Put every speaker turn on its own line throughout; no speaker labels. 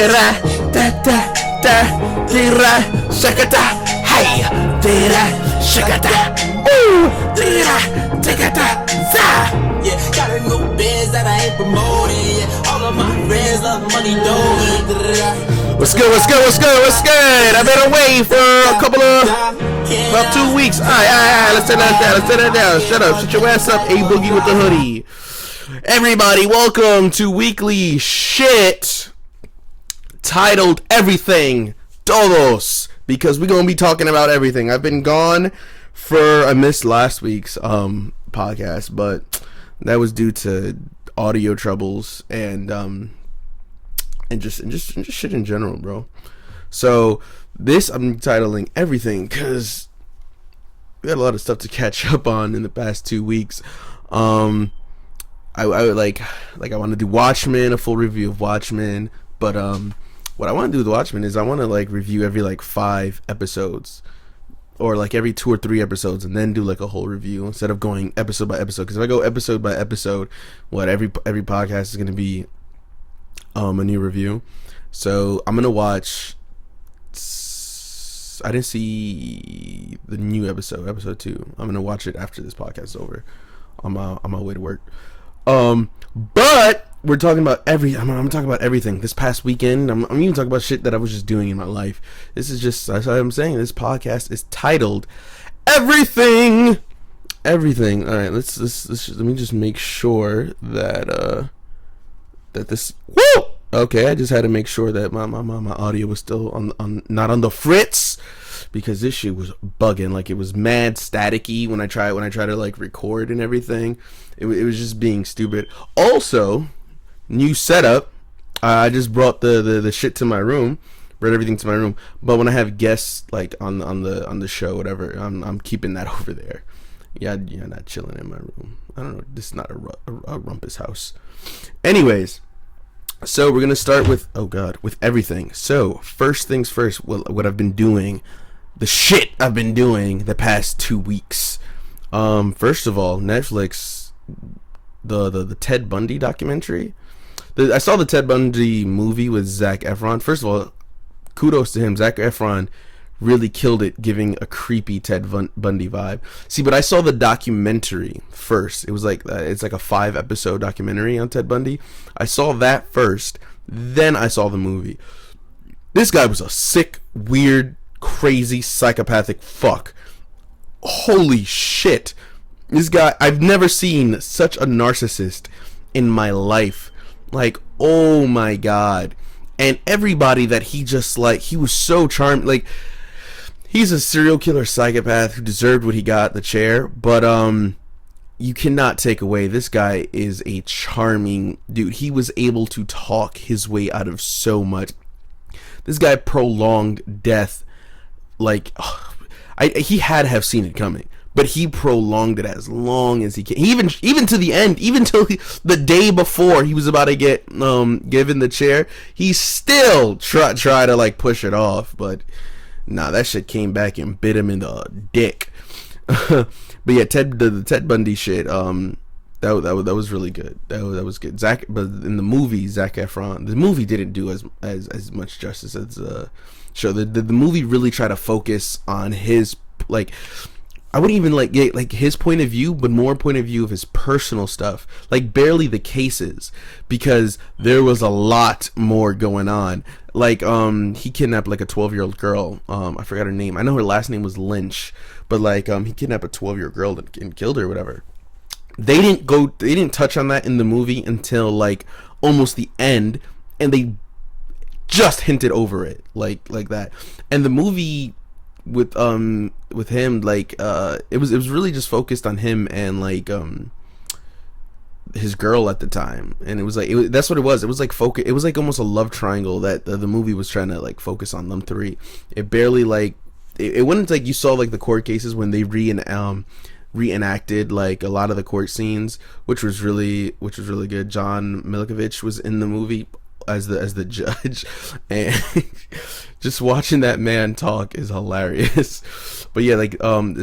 Dira da da da dira shakata. Hey, dira shakata. Ooh, dira shakata. Za.
Yeah, got a new biz that I ain't promoting. Yeah, all of my friends love money doing.
What's good? I've been away for a couple of about 2 weeks. Alright, let's set that down. Shut up, shut your ass up, A Boogie with the hoodie. Everybody, welcome to weekly shit titled Errrthang, Todos, because we're gonna be talking about everything. I've been gone I missed last week's podcast, but that was due to audio troubles and just shit in general, bro. So this I'm titling Errrthang because we had a lot of stuff to catch up on in the past 2 weeks. I want to do Watchmen, a full review of Watchmen, but what I want to do with Watchmen is I want to review every 5 episodes, or every 2 or 3 episodes, and then do a whole review instead of going episode by episode. Because if I go episode by episode, every podcast is going to be a new review. So I'm gonna watch. I didn't see the new episode 2. I'm gonna watch it after this podcast is over. On my way to work. But we're talking about I'm talking about everything. This past weekend, I'm even talking about shit that I was just doing in my life. This is just, that's what I'm saying. This podcast is titled Errrthang. Everything. All right, let's let me just make sure that that this. Woo! Okay, I just had to make sure that my audio was still on not on the fritz, because this shit was bugging. It was mad staticky when I try to record and everything. It was just being stupid. Also, new setup. I just brought the shit to my room, brought everything to my room. But when I have guests on the show, whatever, I'm keeping that over there. Yeah, not chilling in my room. I don't know. This is not a rumpus house. Anyways. So we're gonna start with everything. So first things first, what I've been doing, the shit I've been doing the past 2 weeks. First of all, Netflix, the Ted Bundy documentary. I saw the Ted Bundy movie with Zac Efron. First of all, kudos to him. Zac Efron really killed it, giving a creepy Ted Bundy vibe. See, but I saw the documentary first. It was it's a 5-episode documentary on Ted Bundy. I saw that first, then I saw the movie. This guy was a sick, weird, crazy, psychopathic fuck. Holy shit. This guy, I've never seen such a narcissist in my life. Oh my god. And everybody that he just he was so charming. He's a serial killer psychopath who deserved what he got, the chair, but you cannot take away, this guy is a charming dude. He was able to talk his way out of so much. This guy prolonged death. He had to have seen it coming, but he prolonged it as long as he can. Even to the end, even till the day before he was about to get given the chair, he still try to push it off, but nah, that shit came back and bit him in the dick. But yeah, the Ted Bundy shit, that was really good. That was good. But in the movie, Zac Efron, the movie didn't do as much justice as the show. The movie really tried to focus on his I wouldn't even his point of view, but more point of view of his personal stuff. Barely the cases, because there was a lot more going on. He kidnapped a 12-year-old girl. I forgot her name. I know her last name was Lynch, but he kidnapped a 12-year-old girl and killed her or whatever. They didn't touch on that in the movie until almost the end, and they just hinted over it like that. And the movie with him, it was really just focused on him and his girl at the time, and that's what it was. It was focus. It was almost a love triangle that the movie was trying to focus on them three. It barely it wasn't you saw the court cases when they reenacted a lot of the court scenes, which was really good. John Milkovich was in the movie as the judge, and just watching that man talk is hilarious. But yeah,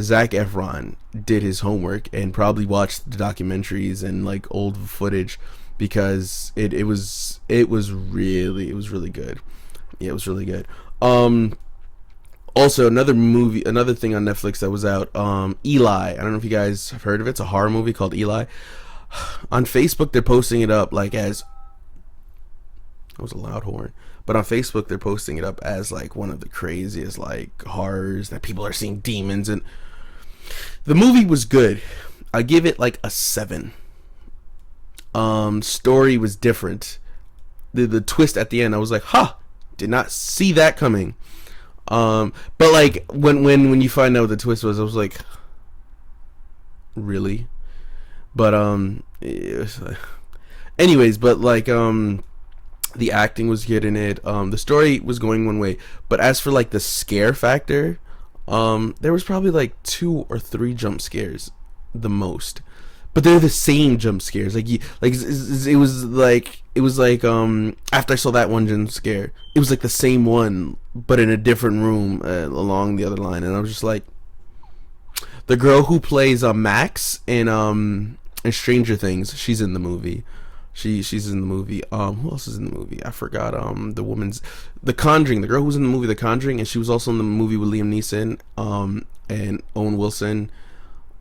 Zac Efron did his homework and probably watched the documentaries and old footage because it was really good. Yeah, it was really good. Also, another thing on Netflix that was out, Eli. I don't know if you guys have heard of it. It's a horror movie called Eli. On Facebook, they're posting it up like as... That was a loud horn. But on Facebook, they're posting it up as like one of the craziest like horrors that people are seeing demons. And the movie was good. I give it like a 7. Story was different. The twist at the end, I was like, did not see that coming. But like when you find out what the twist was, I was like, really? But it was, anyways, but like the acting was good in it. The story was going one way, but as for like the scare factor, there was probably like 2 or 3 jump scares, the most. But they're the same jump scares. It was like after I saw that one jump scare, it was like the same one, but in a different room along the other line, and I was just like, the girl who plays Max in Stranger Things, she's in the movie. She's in the movie. Who else is in the movie? I forgot. The Conjuring. The girl who's in the movie The Conjuring, and she was also in the movie with Liam Neeson, and Owen Wilson,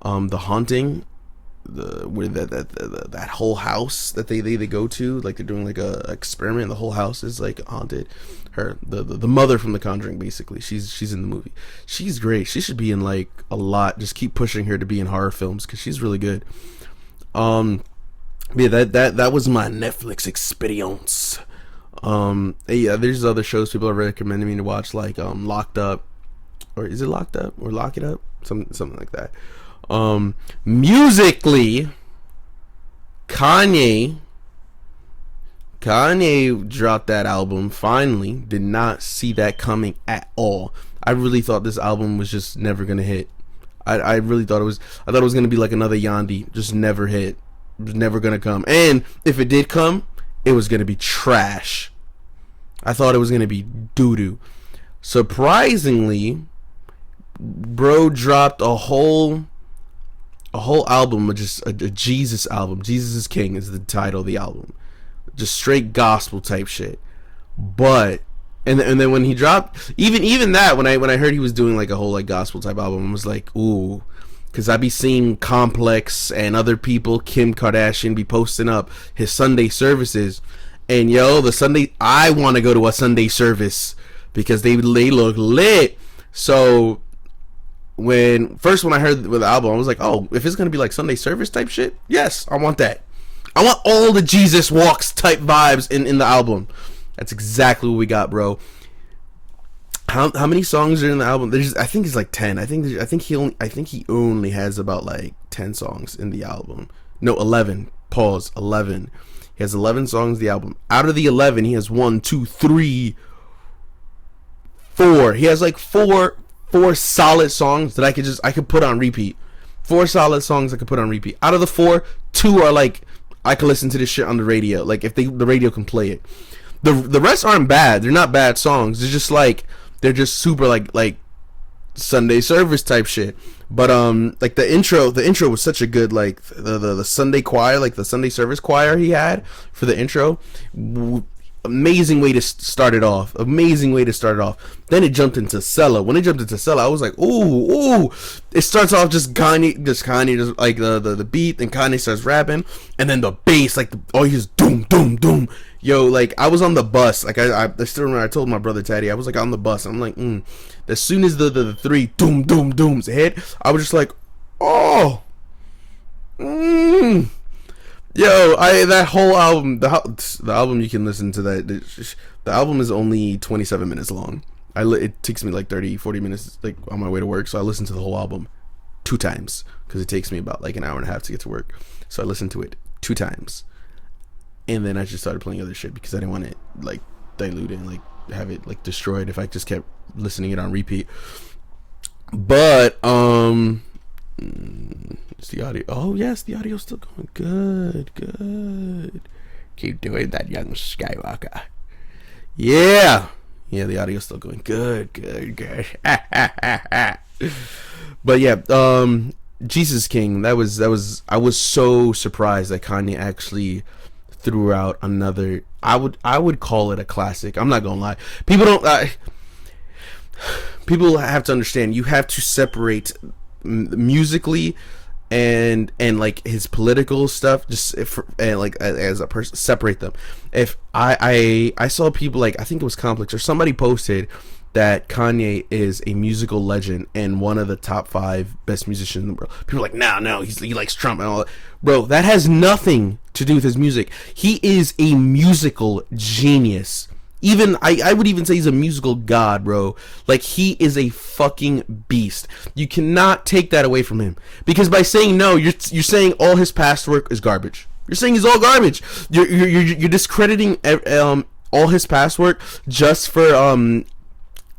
The Haunting. Where that whole house that they go to, like they're doing like a experiment. The whole house is like haunted. The mother from The Conjuring, basically. She's in the movie. She's great. She should be in like a lot. Just keep pushing her to be in horror films because she's really good. Yeah, that was my Netflix experience. Yeah, there's other shows people are recommending me to watch, like Locked Up, or is it Locked Up or Lock It Up, something like that. Musically, Kanye dropped that album finally. Did not see that coming at all. I really thought this album was just never gonna hit. I really thought it was. I thought it was gonna be like another Yandhi, just never hit. It was never gonna come. And if it did come, it was gonna be trash. I thought it was gonna be doo doo. Surprisingly, bro dropped a whole album of just a Jesus album. Jesus is King is the title of the album. Just straight gospel type shit. But and then when he dropped even that, when I heard he was doing like a whole like gospel type album, I was like, ooh, because I be seeing Complex and other people, Kim Kardashian, be posting up his Sunday services, and the Sunday, I want to go to a Sunday service because they look lit. So when I heard the album, I was like, oh, if it's gonna be like Sunday service type shit, yes, I want that. I want all the Jesus walks type vibes in the album. That's exactly what we got, bro. How many songs are in the album? I think it's like 10. I think he only has about like 10 songs in the album. No, 11. Pause. 11. He has 11 songs in the album. Out of the 11, he has 1, 2, 3, 4. He has like four solid songs that I could put on repeat. 4 solid songs I could put on repeat. Out of the 4, 2 are like I could listen to this shit on the radio. Like if the radio can play it. The rest aren't bad. They're not bad songs. They're just super like Sunday service type shit. But like the intro was such a good, like the Sunday choir, like the Sunday service choir he had for the intro. Amazing way to start it off. Then it jumped into Sella. When it jumped into Sella, I was like, ooh. It starts off just Kanye, just like the beat, and Kanye starts rapping, and then the bass, like he just doom doom doom. Yo, like I was on the bus. Like I still remember, I told my brother Teddy, I was like on the bus. I'm like, as soon as the 3 doom doom dooms hit, I was just like, oh. Yo, that whole album, the album, you can listen to that. The album is only 27 minutes long. It takes me like 30-40 minutes like on my way to work, so I listen to the whole album 2 times because it takes me about like an hour and a half to get to work. So I listened to it 2 times, and then I just started playing other shit because I didn't want it like diluted and like have it like destroyed if I just kept listening it on repeat. But it's the audio. Oh yes, the audio's still going. Good. Keep doing that, young Skywalker. Yeah, the audio's still going. Good. But yeah, Jesus King. That was. I was so surprised that Kanye actually threw out another. I would call it a classic. I'm not gonna lie. People don't. People have to understand. You have to separate musically and like his political stuff. Just and like as a person, separate them. If I saw people like, I think it was Complex or somebody posted that Kanye is a musical legend and one of the top 5 best musicians in the world. People are like, no, he likes Trump and all that. Bro, that has nothing to do with his music. He is a musical genius. Even I would even say he's a musical god, bro. Like, he is a fucking beast. You cannot take that away from him, because by saying no, you're saying all his past work is garbage. You're saying he's all garbage. You're discrediting all his past work just for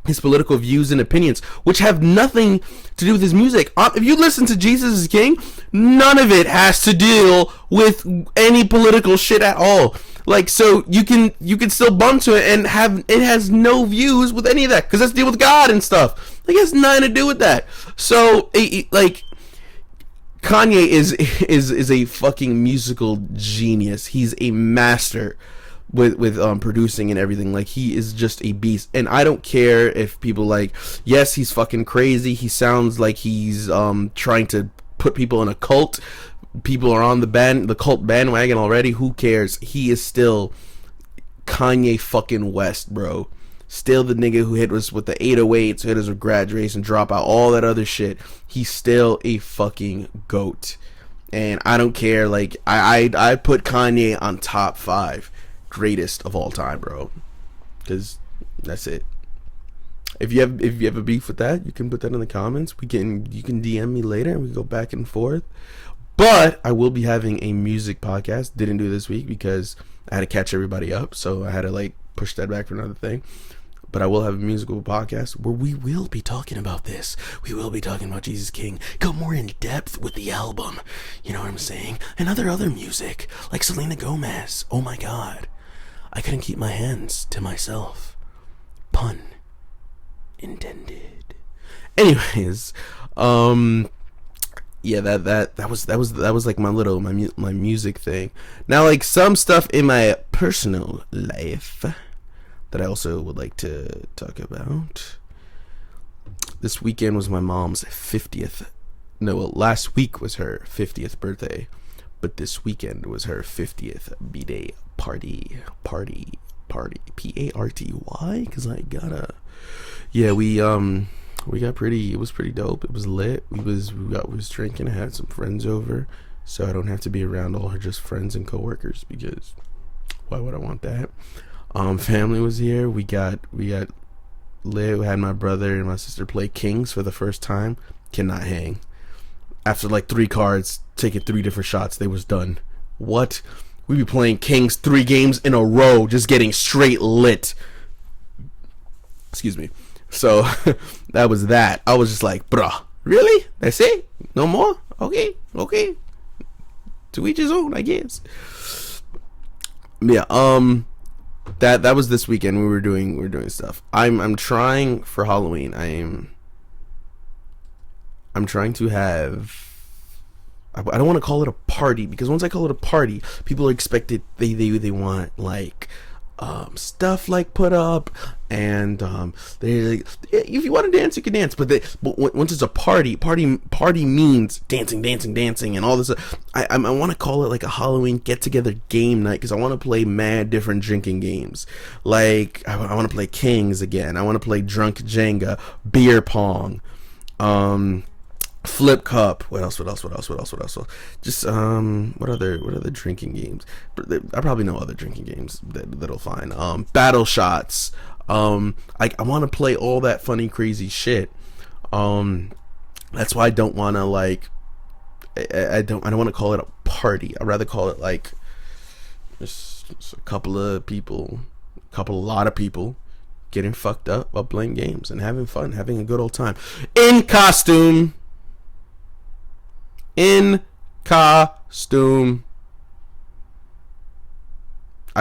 his political views and opinions, which have nothing to do with his music. If you listen to Jesus is King, none of it has to deal with any political shit at all. Like, so you can still bump to it and have it has no views with any of that, because that's deal with God and stuff. Like, it has nothing to do with that. So like, Kanye is a fucking musical genius. He's a master with producing and everything. Like, he is just a beast. And I don't care if people like, yes, he's fucking crazy, he sounds like he's trying to put people in a cult. People are on the cult bandwagon already. Who cares? He is still Kanye fucking West, bro. Still the nigga who hit us with the 808s, hit us with graduation, dropout, all that other shit. He's still a fucking goat. And I don't care. Like, I put Kanye on top 5 greatest of all time, bro, because that's it. If you have a beef with that, you can put that in the comments. You can DM me later and we go back and forth. But I will be having a music podcast. Didn't do this week because I had to catch everybody up, so I had to like push that back for another thing. But I will have a musical podcast where we will be talking about this. We will be talking about Jesus King. Go more in depth with the album. You know what I'm saying? And other music, like Selena Gomez. Oh my God. I couldn't keep my hands to myself. Pun intended. Anyways, yeah, that was like my music thing. Now, like, some stuff in my personal life that I also would like to talk about. This weekend was my mom's 50th. No, well, last week was her 50th birthday, but this weekend was her 50th B-Day party. Party. P-A-R-T-Y, because I gotta. Yeah, we got pretty. It was pretty dope. It was lit. We was drinking. I had some friends over, so I don't have to be around all her just friends and coworkers, because why would I want that? Family was here. We got lit. We had my brother and my sister play Kings for the first time. Cannot hang. After like 3 cards, taking 3 different shots, they was done. What? We be playing Kings 3 games in a row, just getting straight lit. Excuse me. So that was that. I was just like, bruh, really? That's it? No more? Okay. To each his own, I guess. Yeah. That was this weekend. We were doing stuff. I'm trying for Halloween. I'm trying to have. I don't want to call it a party, because once I call it a party, people are expected. They want like stuff like put up, and they like, if you want to dance, you can dance. But once it's a party means dancing, and all this. I want to call it like a Halloween get together game night, because I want to play mad different drinking games. Like, I want to play Kings again. I want to play Drunk Jenga, beer pong, Flip Cup. What else? Just what other drinking games? I probably know other drinking games that'll find. Battle shots. I want to play all that funny, crazy shit. That's why I don't want to like. I don't want to call it a party. I'd rather call it like just a lot of people getting fucked up while playing games and having fun, having a good old time in costume. I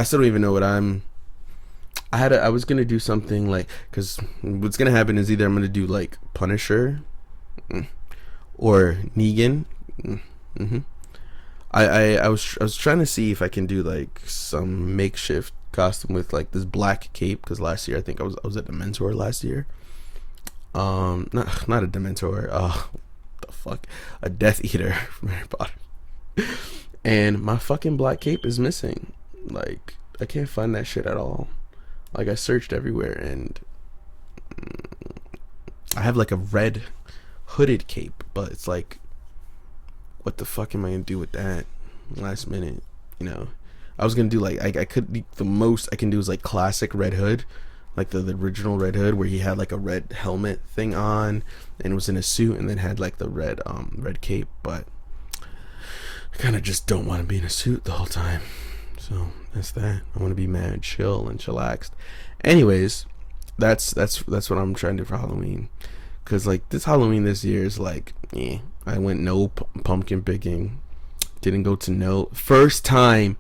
still don't even know what I was gonna do something like, because what's gonna happen is either I'm gonna do like Punisher or Negan, I was trying to see if I can do like some makeshift costume with like this black cape, because last year I think I was a Dementor last year. Not a Dementor. What the fuck, a Death Eater from Harry Potter. And my fucking black cape is missing. Like, I can't find that shit at all. Like, I searched everywhere, and I have like a red hooded cape, but it's like, what the fuck am I gonna do with that last minute? You know, I was gonna do like, I could, the most I can do is like classic Red Hood, like the original Red Hood, where he had like a red helmet thing on and was in a suit, and then had like the red cape. But I kind of just don't want to be in a suit the whole time, so that's that. I want to be mad chill and chillaxed. Anyways, that's what I'm trying to do for Halloween, because like this Halloween this year is like, I went no pumpkin picking, didn't go to no, first time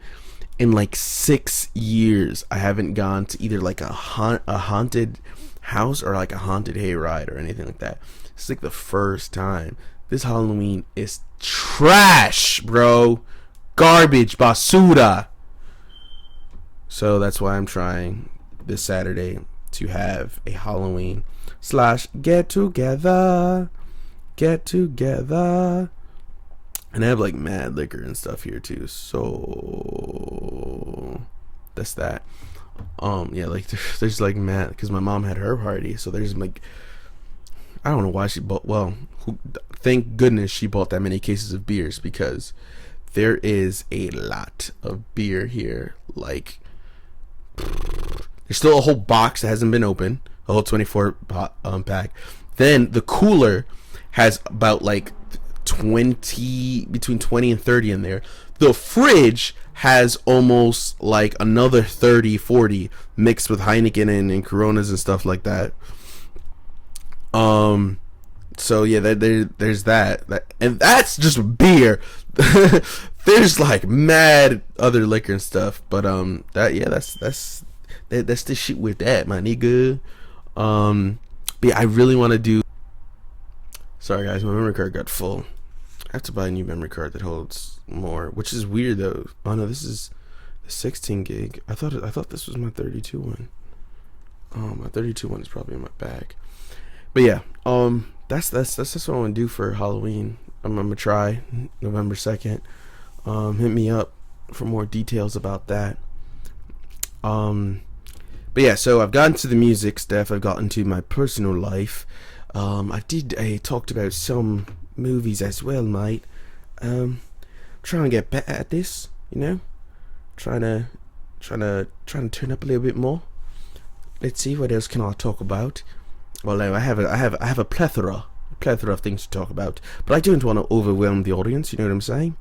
in like 6 years I haven't gone to either like a haunted house or like a haunted hayride or anything like that. It's like the first time. This Halloween is trash, bro. Garbage, basura. So that's why I'm trying this Saturday to have a Halloween / get together. And I have like mad liquor and stuff here too. So that's that. Yeah, like there's like mad, because my mom had her party, so there's like, I don't know why she bought, well, thank goodness she bought that many cases of beers, because there is a lot of beer here. Like, there's still a whole box that hasn't been opened, a whole 24 pack. Then the cooler has about like 20, between 20 and 30 in there. The fridge has almost like another 30-40 mixed with Heineken and Coronas and stuff like that. So yeah, there's that, and that's just beer. There's like mad other liquor and stuff, but that's the shit with that, my nigga. But yeah, I really want to do. Sorry guys, my memory card got full. I have to buy a new memory card that holds more, which is weird though. Oh no, this is the 16 gig. I thought this was my 32 one. My 32 one is probably in my bag. But yeah, that's what I want to do for Halloween. I'm gonna try November 2nd. Hit me up for more details about that. But yeah, so I've gotten to the music stuff. I've gotten to my personal life. I talked about some movies as well, mate. Trying to get better at this, you know. Trying to turn up a little bit more. Let's see, what else can I talk about? Well, no, I have a plethora of things to talk about, but I don't want to overwhelm the audience. You know what I'm saying?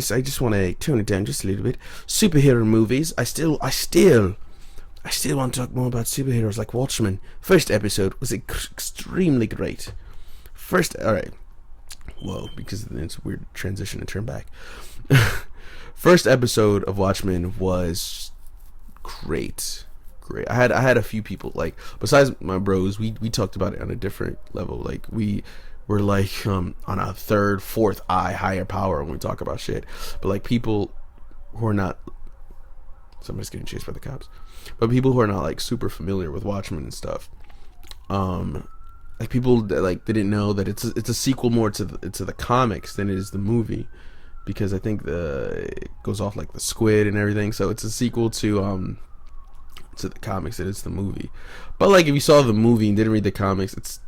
I just want to tone it down just a little bit. Superhero movies. I still want to talk more about superheroes, like Watchmen. First episode was extremely great. Alright. Whoa, because it's a weird transition to turn back. First episode of Watchmen was great. I had a few people, like, besides my bros, we talked about it on a different level. Like, we were like on a third, fourth eye higher power when we talk about shit. But like, people who are not, somebody's getting chased by the cops, but people who are not like super familiar with Watchmen and stuff, like people that like didn't know that it's a sequel more to the comics than it is the movie, because I think it goes off like the squid and everything, so it's a sequel to the comics than it's the movie. But like, if you saw the movie and didn't read the comics,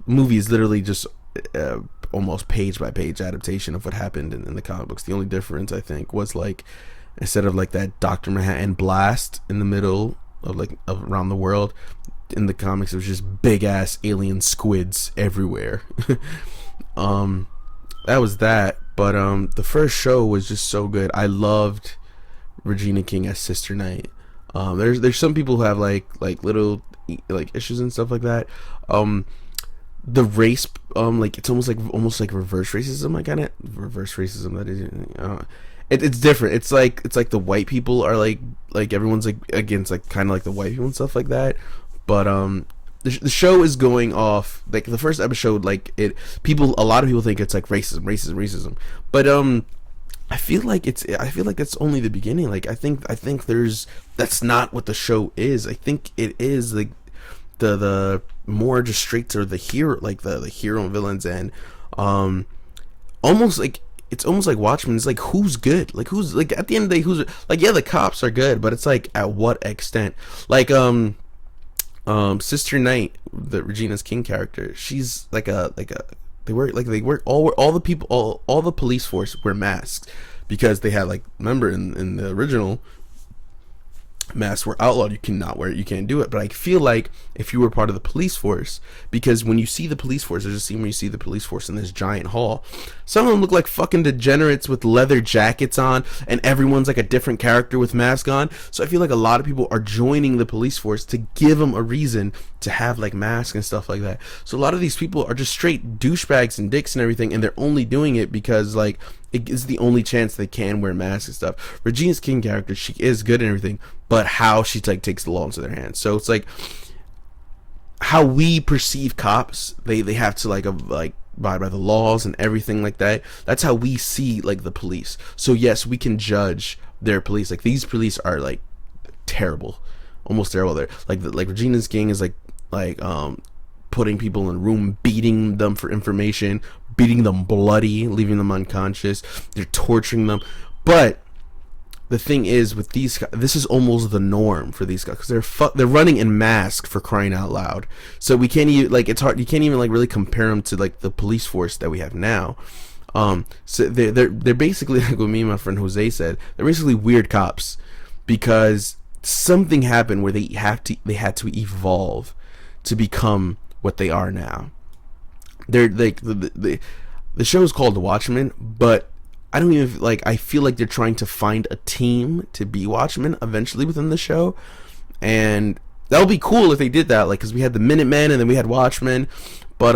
movie is literally just almost page by page adaptation of what happened in the comic books. The only difference, I think, was like, instead of like that Dr. Manhattan blast in the middle of around the world, in the comics it was just big ass alien squids everywhere. That was that. But the first show was just so good. I loved Regina King as Sister Knight. There's some people who have like little like issues and stuff like that. The race, like, it's almost like reverse racism. I got it. Reverse racism. That is, it's different. It's like the white people are like everyone's like against like kind of like the white people and stuff like that. But the show is going off like the first episode. Like, a lot of people think it's like racism. But I feel like it's only the beginning. Like I think there's that's not what the show is. I think it is like the more just straight to the hero, like the hero and villains, and almost like it's almost like Watchmen. It's like who's good, like who's like at the end of the day, who's like, yeah, the cops are good, but it's like at what extent? Like Sister Knight, the Regina's King character, she's like a they work all the people, all the police force wear masks because they had, like, remember in the original, masks were outlawed. You cannot wear it, you can't do it. But I feel like if you were part of the police force, because when you see the police force, there's a scene where you see the police force in this giant hall, some of them look like fucking degenerates with leather jackets on, and everyone's like a different character with mask on. So I feel like a lot of people are joining the police force to give them a reason to have like masks and stuff like that. So a lot of these people are just straight douchebags and dicks and everything, and they're only doing it because like it is the only chance they can wear masks and stuff. Regina's King character, she is good and everything, but how she like takes the law into their hands. So it's like how we perceive cops, they have to like abide by the laws and everything like that. That's how we see like the police. So yes, we can judge their police. Like these police are like terrible, almost terrible. They're like Regina's King is like putting people in a room, beating them for information, beating them bloody, leaving them unconscious. They're torturing them. But the thing is, with these guys, this is almost the norm for these guys because they're running in masks, for crying out loud. So we can't even like, it's hard. You can't even like really compare them to like the police force that we have now. So they're basically like what me and my friend Jose said. They're basically weird cops because something happened where they had to evolve to become what they are now. They're like the show is called The Watchmen, but I don't even like. I feel like they're trying to find a team to be Watchmen eventually within the show, and that would be cool if they did that. Like, because we had the Minutemen and then we had Watchmen, but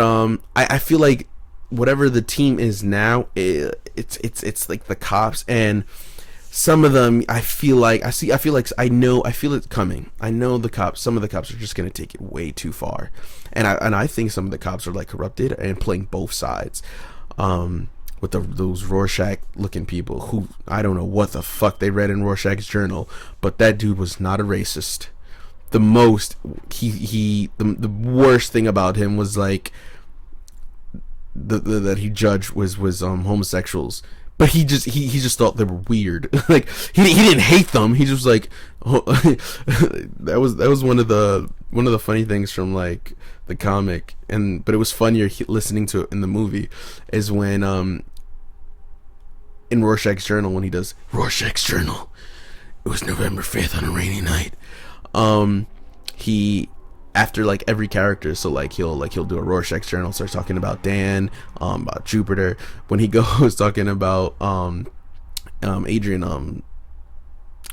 I feel like whatever the team is now, it's like the cops, and some of them I feel it's coming. I know the cops. Some of the cops are just gonna take it way too far, and I think some of the cops are like corrupted and playing both sides. With those Rorschach looking people who I don't know what the fuck they read in Rorschach's journal, but that dude was not a racist. The worst thing about him was like that he judged was homosexuals, but he just thought they were weird. Like he didn't hate them. He just was like, oh, that was one of the funny things from like the comic, but it was funnier listening to it in the movie, is when in Rorschach's journal, when he does Rorschach's journal, it was November 5th on a rainy night. He, after like every character, so like he'll do a Rorschach's journal, starts talking about Dan, about Jupiter. When he goes talking about Adrian,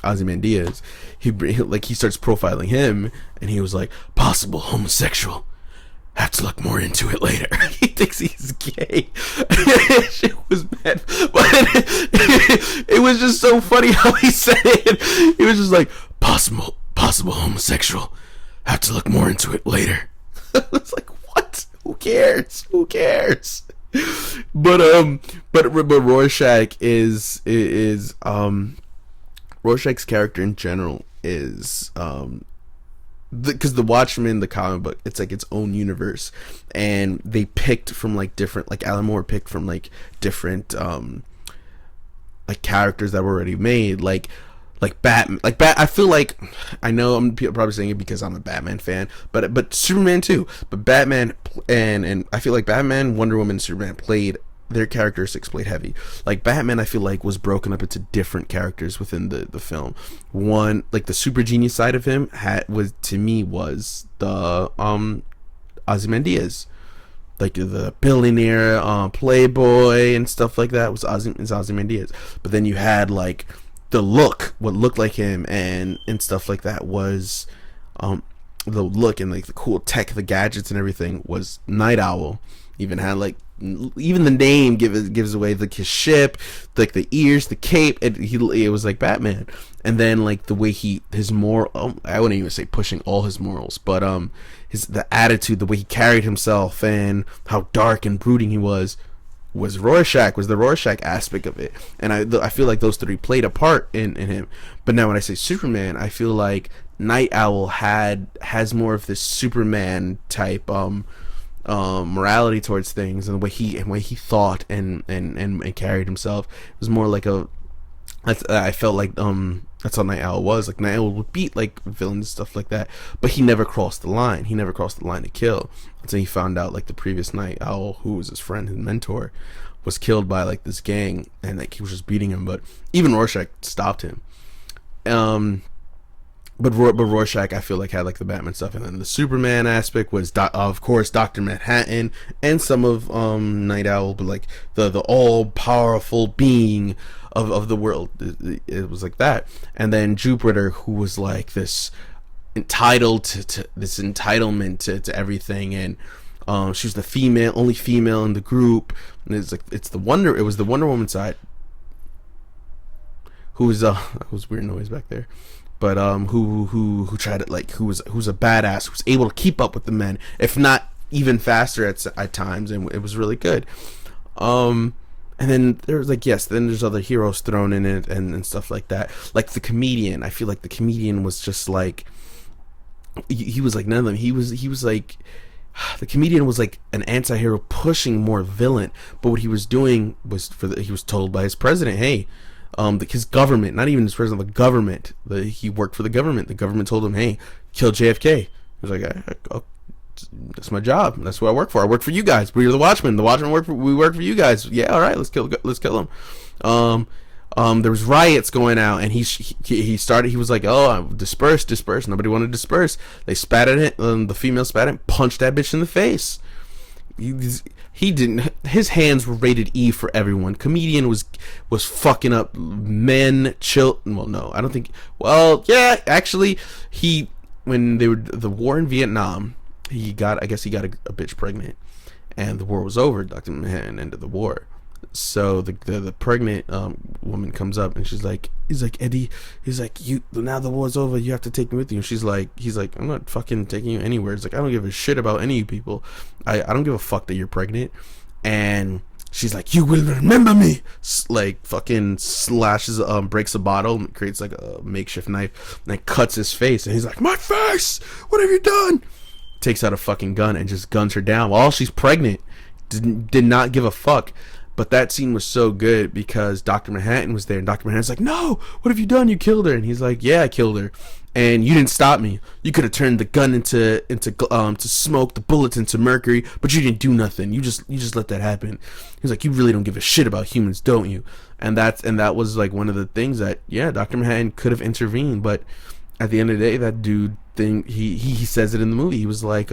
Ozymandias, he starts profiling him, and he was like, possible homosexual, have to look more into it later. He thinks he's gay. Shit was bad, but it was just so funny how he said it. He was just like, possible homosexual, have to look more into it later. It's like, what? Who cares? But Rorschach is Rorschach's character in general is because the Watchmen, the comic book, it's like its own universe, and they picked from like different, like Alan Moore picked from like different like characters that were already made, like Batman, I feel like, I know I'm probably saying it because I'm a Batman fan, but Superman too, but Batman and I feel like Batman, Wonder Woman, Superman played their characteristics played heavy. Like Batman, I feel like was broken up into different characters within the film. One, like the super genius side of him was the Ozymandias, like the billionaire, playboy and stuff like that was Ozymandias. But then you had like what looked like him and stuff like that was the look and like the cool tech, the gadgets and everything was Night Owl. Even had like, even the name gives away like his ship, like the ears, the cape, and it was like Batman. And then like the way his moral, I wouldn't even say pushing all his morals, but the attitude, the way he carried himself, and how dark and brooding he was was Rorschach, was the Rorschach aspect of it. And I feel like those three played a part in him. But now when I say Superman, I feel like Night Owl has more of this Superman type morality towards things, and the way he thought and carried himself. It was more like I felt like that's how Night Owl was. Like, Night Owl would beat like villains and stuff like that, but he never crossed the line. He never crossed the line to kill until he found out like the previous Night Owl, who was his friend, his mentor, was killed by like this gang, and like he was just beating him. But even Rorschach stopped him. But Rorschach, I feel like, had like the Batman stuff, and then the Superman aspect was of course Dr. Manhattan and some of Night Owl, but like the all powerful being of the world. It was like that. And then Jupiter, who was like this entitled to this entitlement to everything, and she was the only female in the group. And it was the Wonder Woman side, who was was weird noise back there. But who tried to like who's a badass, who's able to keep up with the men, if not even faster at times, and it was really good. And then there's then there's other heroes thrown in it and stuff like that. Like the Comedian, I feel like the Comedian was just like he was like none of them. He was like the Comedian was like an anti-hero pushing more villain, but what he was doing was he was told by his president, hey. His government, not even his president, the government. He worked for the government. The government told him, "Hey, kill JFK." He was like, "That's my job. That's what I work for. I work for you guys. We're the Watchmen. The Watchmen we work for you guys. Yeah, all right. Let's kill him." There was riots going out, and he started. He was like, "Oh, disperse. Nobody wanted to disperse." They spat at it. The female spat at him, punched that bitch in the face. He didn't. His hands were rated E for everyone. Comedian was fucking up men, Well, no, I don't think. Well, yeah, actually, when they were the war in Vietnam, I guess he got a bitch pregnant, and the war was over. Dr. Manhattan ended the war. So the pregnant woman comes up, and he's like, Eddie, he's like, now the war's over, you have to take me with you. And he's like, I'm not fucking taking you anywhere. It's like, I don't give a shit about any of you people. I don't give a fuck that you're pregnant. And she's like, you will remember me. Like fucking slashes, breaks a bottle, and creates like a makeshift knife, and then cuts his face. And he's like, my face, what have you done? Takes out a fucking gun and just guns her down while she's pregnant. Did not give a fuck. But that scene was so good because Dr. Manhattan was there, and Dr. Manhattan's like, no, what have you done? You killed her. And he's like, yeah, I killed her. And you didn't stop me. You could have turned the gun into to smoke, the bullets into mercury, but you didn't do nothing. You just let that happen. He's like, you really don't give a shit about humans, don't you? And that was like one of the things that, yeah, Dr. Manhattan could have intervened, but at the end of the day, that dude thing, he says it in the movie. He was like,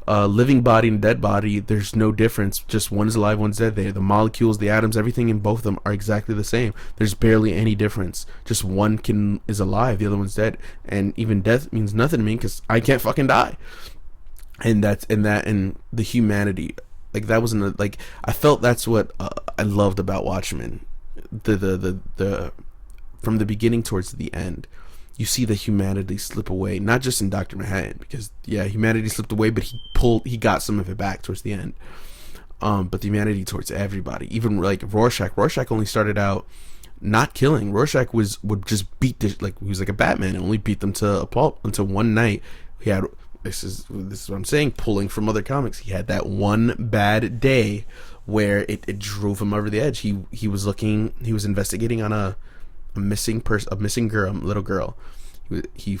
living body and dead body, there's no difference. Just one is alive, one's dead. The molecules, the atoms, everything in both of them are exactly the same. There's barely any difference. Just one is alive, the other one's dead. And even death means nothing to me because I can't fucking die. And the humanity, like that wasn't like, I felt that's what I loved about Watchmen. The from the beginning towards the end, you see the humanity slip away, not just in Dr. Manhattan, because yeah, humanity slipped away, but he got some of it back towards the end. But the humanity towards everybody, even like Rorschach only started out not killing. Rorschach would just beat he was like a Batman, and only beat them to a pulp until one night he had. This is what I'm saying, pulling from other comics. He had that one bad day where it drove him over the edge. He was investigating on a missing girl, a little girl. He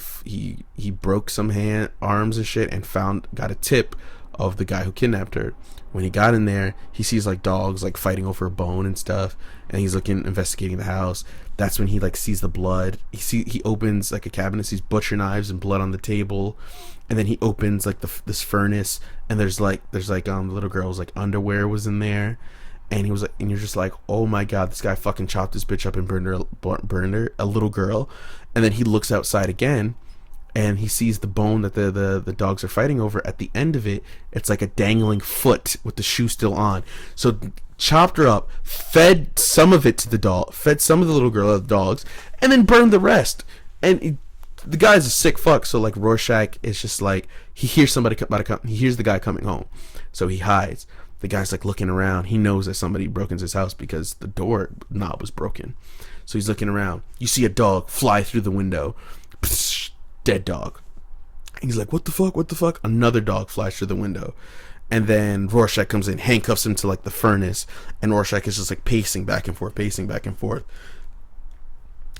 broke some arms and shit, and got a tip of the guy who kidnapped her. When he got in there, he sees like dogs like fighting over a bone and stuff, and he's investigating the house. That's when he like sees the blood. He opens like a cabinet, sees butcher knives and blood on the table, and then he opens like this furnace, and there's like the little girl's like underwear was in there. And he was like, and you're just like, oh my god, this guy fucking chopped this bitch up and burned her, a little girl. And then he looks outside again, and he sees the bone that the dogs are fighting over. At the end of it, it's like a dangling foot with the shoe still on. So chopped her up, fed some of it to the dog, fed some of the little girl to the dogs, and then burned the rest. And the guy's a sick fuck. So like Rorschach is just like, he hears somebody about to come. He hears the guy coming home, so he hides. the guy's like looking around. He knows that somebody broke into his house because the door knob was broken. So he's looking around. You see a dog fly through the window. Psh, dead dog. He's like, what the fuck? What the fuck? Another dog flies through the window. And then Rorschach comes in, handcuffs him to like the furnace, and Rorschach is just like pacing back and forth. And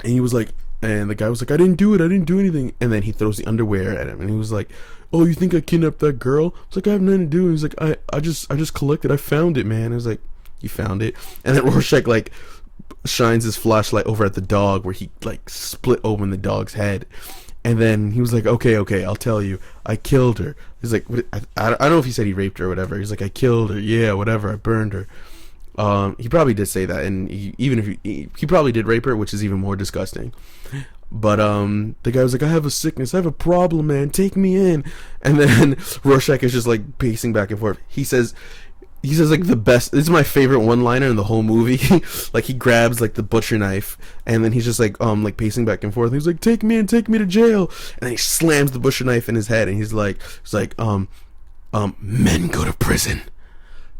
he was like, and the guy was like, I didn't do anything. And then he throws the underwear at him, and he was like, oh, you think I kidnapped that girl? It's like, I have nothing to do. And he's like, I just collected. I found it, man. I was like, you found it? And then Rorschach like shines his flashlight over at the dog, where he like split open the dog's head. And then he was like, okay, I'll tell you. I killed her. He's like, I don't know if he said he raped her or whatever. He's like, I killed her. Yeah, whatever. I burned her. He probably did say that. And even if he probably did rape her, which is even more disgusting. But the guy was like, I have a sickness. I have a problem, man. Take me in. And then Rorschach is just like pacing back and forth. He says like the best, this is my favorite one-liner in the whole movie. Like he grabs like the butcher knife, and then he's just like pacing back and forth. He's like, take me to jail. And then he slams the butcher knife in his head, and he's like men go to prison,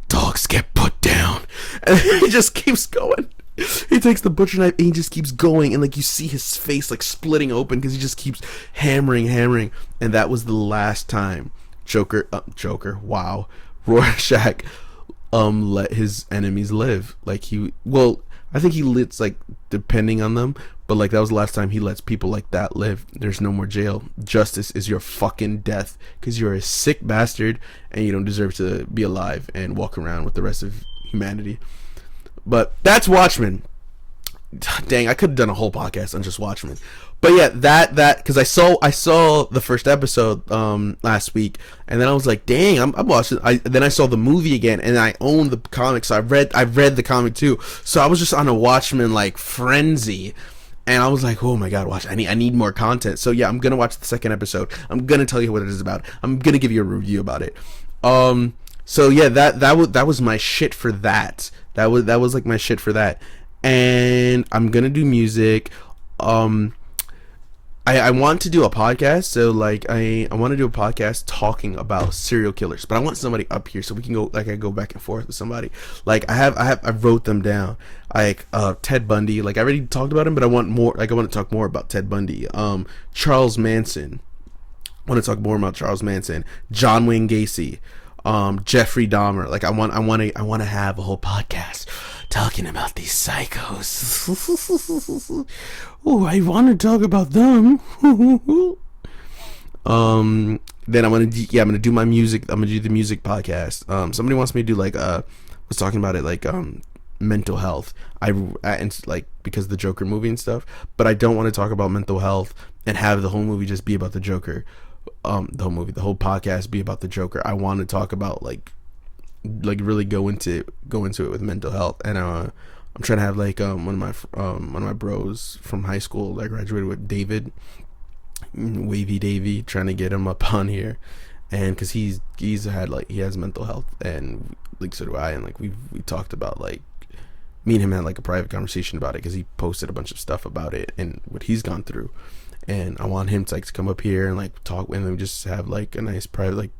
dogs get put down. And he just keeps going. He takes the butcher knife and he just keeps going, and like you see his face like splitting open because he just keeps hammering. And that was the last time Rorschach let his enemies live. Like I think he lets, like, depending on them, but like that was the last time he lets people like that live. There's no more jail. Justice is your fucking death, because you're a sick bastard and you don't deserve to be alive and walk around with the rest of humanity. But that's Watchmen. Dang, I could have done a whole podcast on just Watchmen. But yeah, that because I saw the first episode last week, and then I was like, dang, I'm watching. Then I saw the movie again, and I own the comic, so I've read the comic too. So I was just on a Watchmen like frenzy, and I was like, oh my god, I need more content. So yeah, I'm gonna watch the second episode. I'm gonna tell you what it is about. I'm gonna give you a review about it. So yeah, that was my shit for that. That was like my shit for that. And I'm gonna do music. I want to do a podcast, so like I want to do a podcast talking about serial killers, but I want somebody up here so we can go, like, I go back and forth with somebody. Like I wrote them down, like Ted Bundy. Like I already talked about him, but I want more. Like I want to talk more about Ted Bundy. Charles Manson. I want to talk more about Charles Manson. John Wayne Gacy. Jeffrey Dahmer. Like I want to have a whole podcast talking about these psychos. Oh, I want to talk about them. Then I'm gonna do my music. I'm gonna do the music podcast. Somebody wants me to do like was talking about it, like mental health. And like because of the Joker movie and stuff, but I don't want to talk about mental health and have the whole movie just be about the Joker. The whole podcast be about the Joker. I want to talk about like really go into it with mental health. And I'm trying to have like one of my bros from high school that I graduated with, David, Wavy Davy, trying to get him up on here, and because he has mental health, and like so do I, and like we talked about, like, me and him had like a private conversation about it because he posted a bunch of stuff about it and what he's gone through. And I want him to like to come up here and like talk, and then we just have like a nice private, like,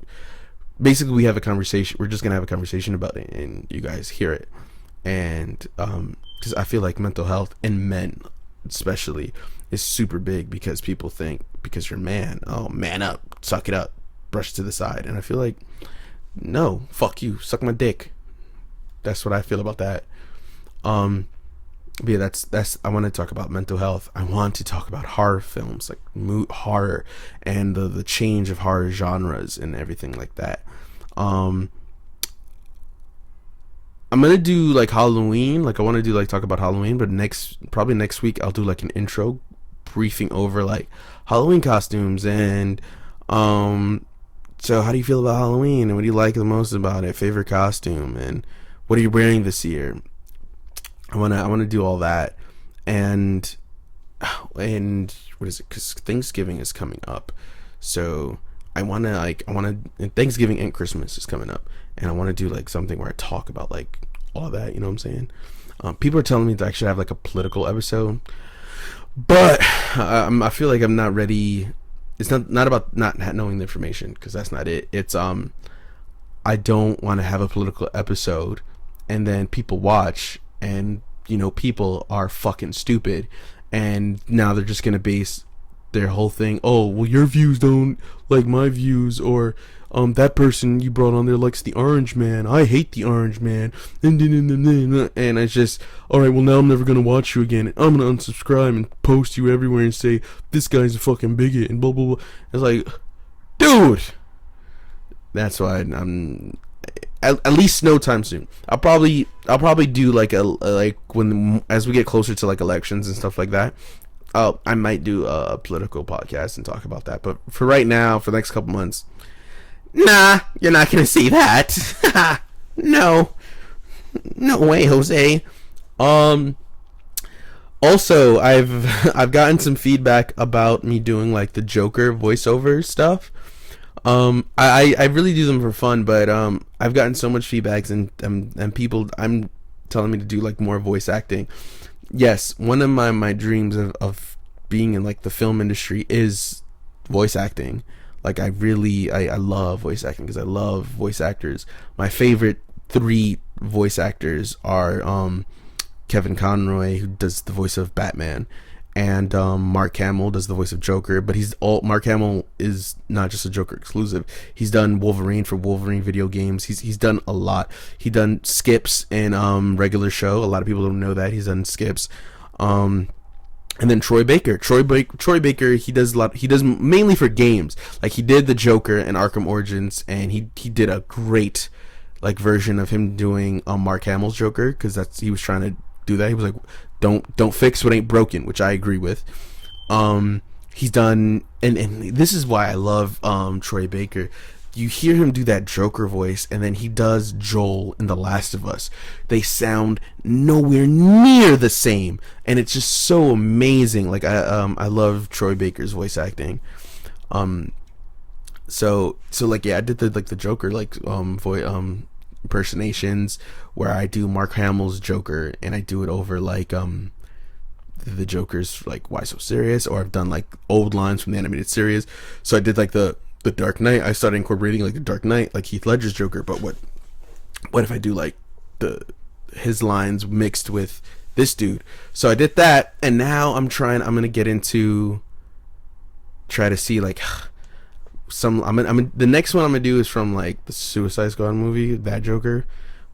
basically we have a conversation. We're just gonna have a conversation about it, and you guys hear it. And because I feel like mental health in men especially is super big, because people think because you're a man, oh, man up, suck it up, brush to the side. And I feel like, no, fuck you, suck my dick. That's what I feel about that. But yeah, that's I want to talk about mental health. I want to talk about horror films, like horror, and the change of horror genres and everything like that. I'm gonna do like Halloween, like I want to do like talk about Halloween, but probably next week I'll do like an intro briefing over like Halloween costumes, and so how do you feel about Halloween, and what do you like the most about it, favorite costume, and what are you wearing this year? I want to do all that. And what is it, because Thanksgiving is coming up, so Thanksgiving and Christmas is coming up, and I want to do like something where I talk about like all that, you know what I'm saying? People are telling me that I should have like a political episode, but I feel like I'm not ready. It's not about not knowing the information, because that's not it. It's I don't want to have a political episode and then people watch and, you know, people are fucking stupid and now they're just going to base their whole thing, oh, well, your views don't like my views, or that person you brought on there likes the orange man, I hate the orange man, and it's just, alright, well, now I'm never gonna watch you again, I'm gonna unsubscribe and post you everywhere and say this guy's a fucking bigot and blah blah blah. It's like, dude, that's why I'm at least no time soon. I'll probably do like when as we get closer to like elections and stuff like that. I might do a political podcast and talk about that. But for right now, for the next couple months, nah, you're not gonna see that. No way, Jose. Also, I've gotten some feedback about me doing like the Joker voiceover stuff. I really do them for fun, but I've gotten so much feedbacks and people I'm telling me to do like more voice acting. Yes, one of my dreams of being in like the film industry is voice acting. Like I love voice acting because I love voice actors. My favorite 3 voice actors are Kevin Conroy, who does the voice of Batman, and Mark Hamill does the voice of Joker. But Mark Hamill is not just a Joker exclusive. He's done Wolverine for Wolverine video games. He's done a lot. He done Skips in regular show. A lot of people don't know that he's done Skips. And then Troy Baker. Troy Baker. He does a lot. He does mainly for games. Like he did the Joker in Arkham Origins, and he did a great like version of him doing Mark Hamill's Joker because he was trying to do that. He was like, don't fix what ain't broken, which I agree with. He's done, and this is why I love Troy Baker. You hear him do that Joker voice, and then he does Joel in The Last of Us. They sound nowhere near the same, and it's just so amazing. Like I love Troy Baker's voice acting. So like yeah, I did the Joker impersonations where I do Mark Hamill's Joker and I do it over like the Joker's like Why So Serious, or I've done like old lines from the animated series. So I did like the Dark Knight. I started incorporating like the Dark Knight, like Heath Ledger's Joker, but what if I do like his lines mixed with this dude? So I did that, and now I'm gonna get into try to see like the next one I'm gonna do is from like the Suicide Squad movie, that Joker,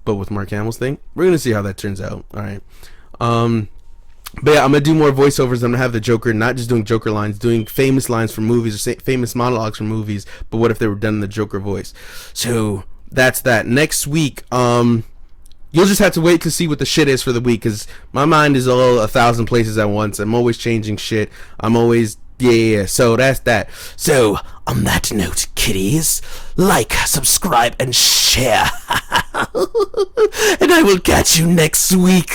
but with Mark Hamill's thing. We're gonna see how that turns out. All right. But yeah, I'm gonna do more voiceovers. I'm gonna have the Joker not just doing Joker lines, doing famous lines from movies or famous monologues from movies. But what if they were done in the Joker voice? So that's that. Next week, you'll just have to wait to see what the shit is for the week, because my mind is all 1,000 places at once. I'm always changing shit. I'm always yeah. So that's that. So on that note, kiddies, like, subscribe, and share. And I will catch you next week.